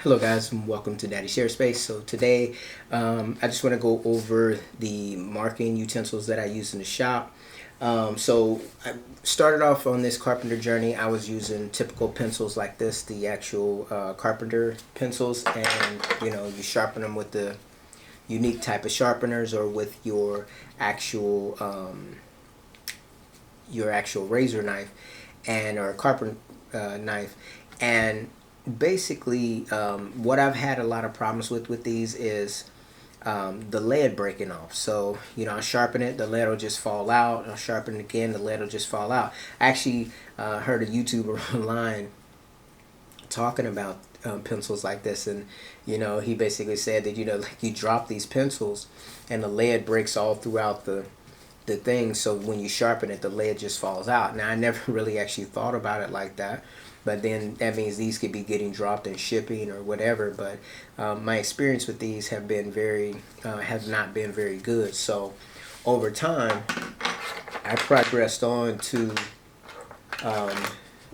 Hello guys, and welcome to Daddy Share Space. So today I just want to go over the marking utensils that I use in the shop. So I started off on this carpenter journey. I was using typical pencils like this, the actual carpenter pencils, and you sharpen them with the unique type of sharpeners or with your actual razor knife and or carpenter knife. And basically what I've had a lot of problems with these is the lead breaking off. So I sharpen it, the lead will just fall out. I'll sharpen it again, the lead will just fall out. I actually heard a YouTuber online talking about pencils like this, and he basically said that like you drop these pencils and the lead breaks all throughout the thing, so when you sharpen it the lead just falls out. Now I never really actually thought about it like that, but then that means these could be getting dropped in shipping or whatever. But my experience with these have not been very good. So over time I progressed on to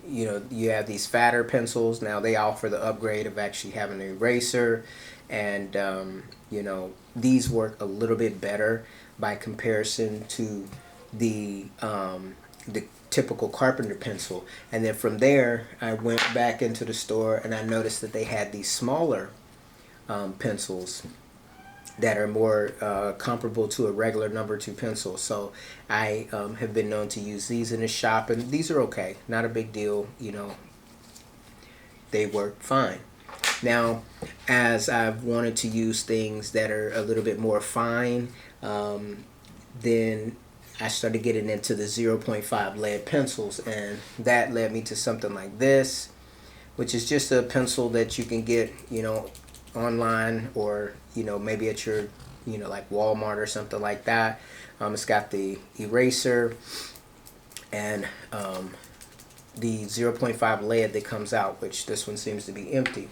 you have these fatter pencils. Now they offer the upgrade of actually having an eraser, and these work a little bit better by comparison to the typical carpenter pencil. And then from there I went back into the store and I noticed that they had these smaller pencils that are more comparable to a regular number 2 pencil. So I have been known to use these in the shop, and these are okay, not a big deal. They work fine. Now, as I've wanted to use things that are a little bit more fine, then I started getting into the 0.5 lead pencils, and that led me to something like this, which is just a pencil that you can get online, or maybe at your like Walmart or something like that. It's got the eraser and the 0.5 lead that comes out, which this one seems to be empty.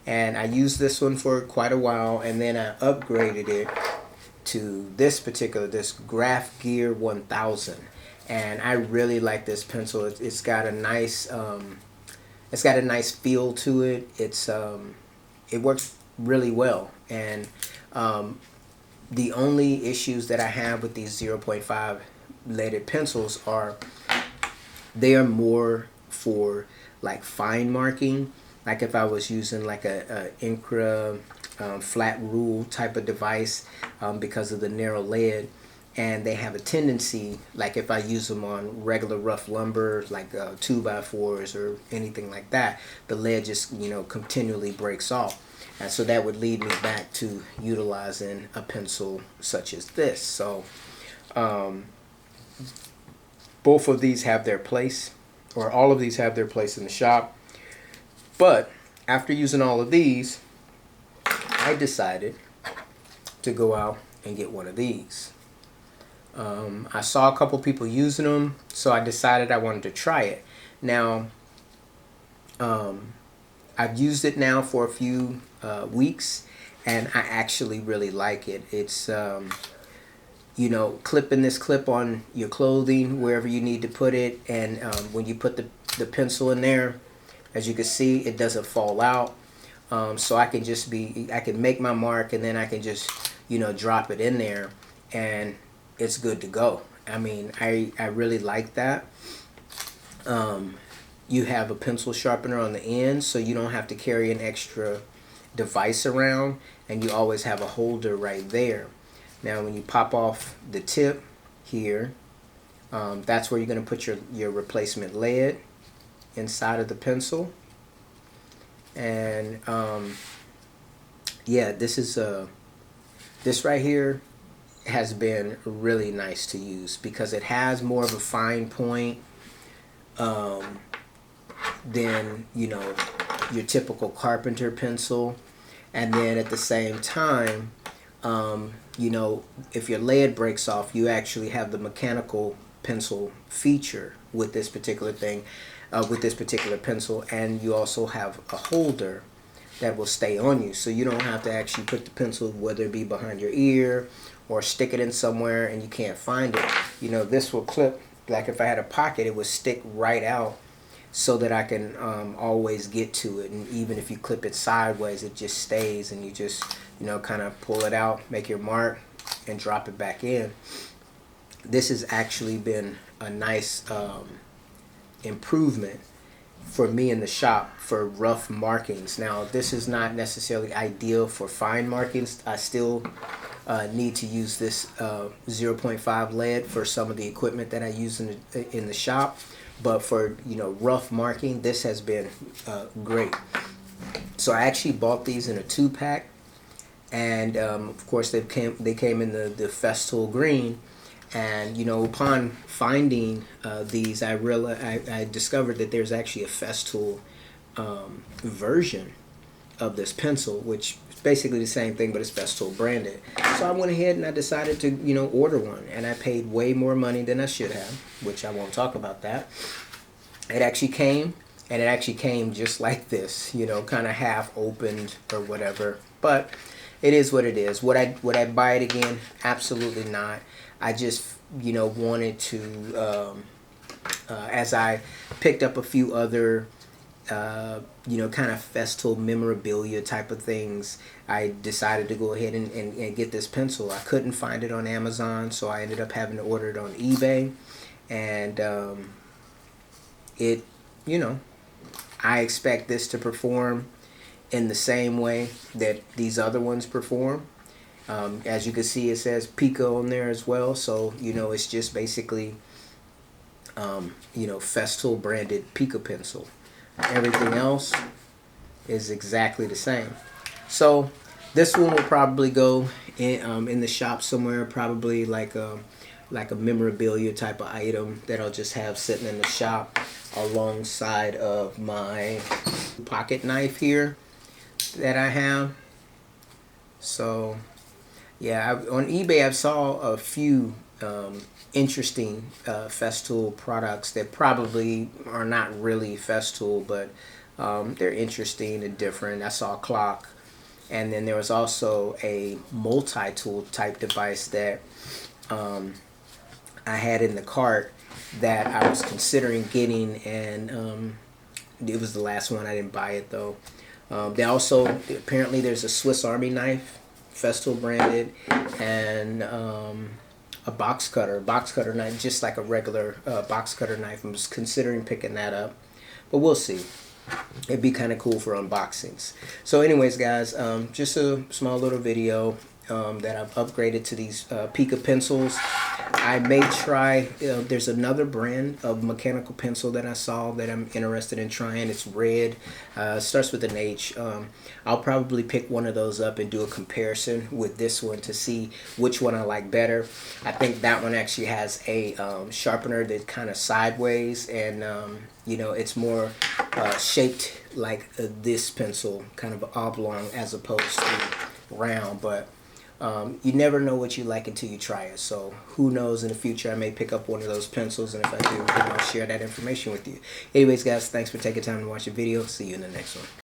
And I used this one for quite a while, and then I upgraded it to this Graph Gear 1000, and I really like this pencil. It's got a nice feel to it. It works really well, and the only issues that I have with these 0.5 leaded pencils are they are more for like fine marking. Like if I was using like a Incra flat rule type of device, because of the narrow lead, and they have a tendency, like if I use them on regular rough lumber like 2x4s or anything like that, the lead just continually breaks off. And so that would lead me back to utilizing a pencil such as this. So both of these have their place, or all of these have their place in the shop. But after using all of these, I decided to go out and get one of these. I saw a couple people using them, so I decided I wanted to try it. Now, I've used it now for a few weeks, and I actually really like it. It's clipping this clip on your clothing wherever you need to put it, and when you put the pencil in there, as you can see, it doesn't fall out. So I can make my mark, and then I can just drop it in there, and it's good to go. I mean, I really like that. You have a pencil sharpener on the end, so you don't have to carry an extra device around, and you always have a holder right there. Now when you pop off the tip here, that's where you're going to put your replacement lead inside of the pencil. And yeah, this right here has been really nice to use because it has more of a fine point than your typical carpenter pencil. And then at the same time, if your lead breaks off, you actually have the mechanical pencil feature with this particular thing, with this particular pencil, and you also have a holder that will stay on you, so you don't have to actually put the pencil, whether it be behind your ear or stick it in somewhere and you can't find it. This will clip, like if I had a pocket, it would stick right out, so that I can always get to it. And even if you clip it sideways, it just stays, and you just, you know, kind of pull it out, make your mark, and drop it back in. This has actually been a nice improvement for me in the shop for rough markings. Now, this is not necessarily ideal for fine markings. I still need to use this 0.5 lead for some of the equipment that I use in the shop. But for, you know, rough marking, this has been great. So I actually bought these in a 2-pack, and of course they came in the Festool green. And, you know, upon finding these, I discovered that there's actually a Festool version of this pencil, which is basically the same thing, but it's Festool branded. So I went ahead and I decided to, you know, order one, and I paid way more money than I should have, which I won't talk about that. It actually came, and it actually came just like this, you know, kind of half opened or whatever. But it is what it is. Would I buy it again? Absolutely not. I just, you know, wanted to, as I picked up a few other, you know, kind of Festool memorabilia type of things, I decided to go ahead and get this pencil. I couldn't find it on Amazon, so I ended up having to order it on eBay. And it, you know, I expect this to perform in the same way that these other ones perform. As you can see, it says Pica on there as well. So, you know, it's just basically, you know, Festool branded Pica pencil. Everything else is exactly the same. So this one will probably go in the shop somewhere, probably like a memorabilia type of item that I'll just have sitting in the shop alongside of my pocket knife here that I have. So yeah, on eBay I saw a few interesting Festool products that probably are not really Festool, but they're interesting and different. I saw a clock, and then there was also a multi-tool type device that I had in the cart that I was considering getting, and it was the last one. I didn't buy it though. They also, apparently there's a Swiss Army knife, Festool branded, and a box cutter knife, just like a regular box cutter knife. I'm just considering picking that up, but we'll see. It'd be kind of cool for unboxings. So anyways, guys, just a small little video that I've upgraded to these Pica pencils. I may try, there's another brand of mechanical pencil that I saw that I'm interested in trying. It's red, starts with an H. I'll probably pick one of those up and do a comparison with this one to see which one I like better. I think that one actually has a sharpener that's kind of sideways, and you know, it's more shaped like this pencil, kind of oblong as opposed to round. But you never know what you like until you try it. So who knows, in the future I may pick up one of those pencils, and if I do, I'll share that information with you. Anyways, guys, thanks for taking time to watch the video. See you in the next one.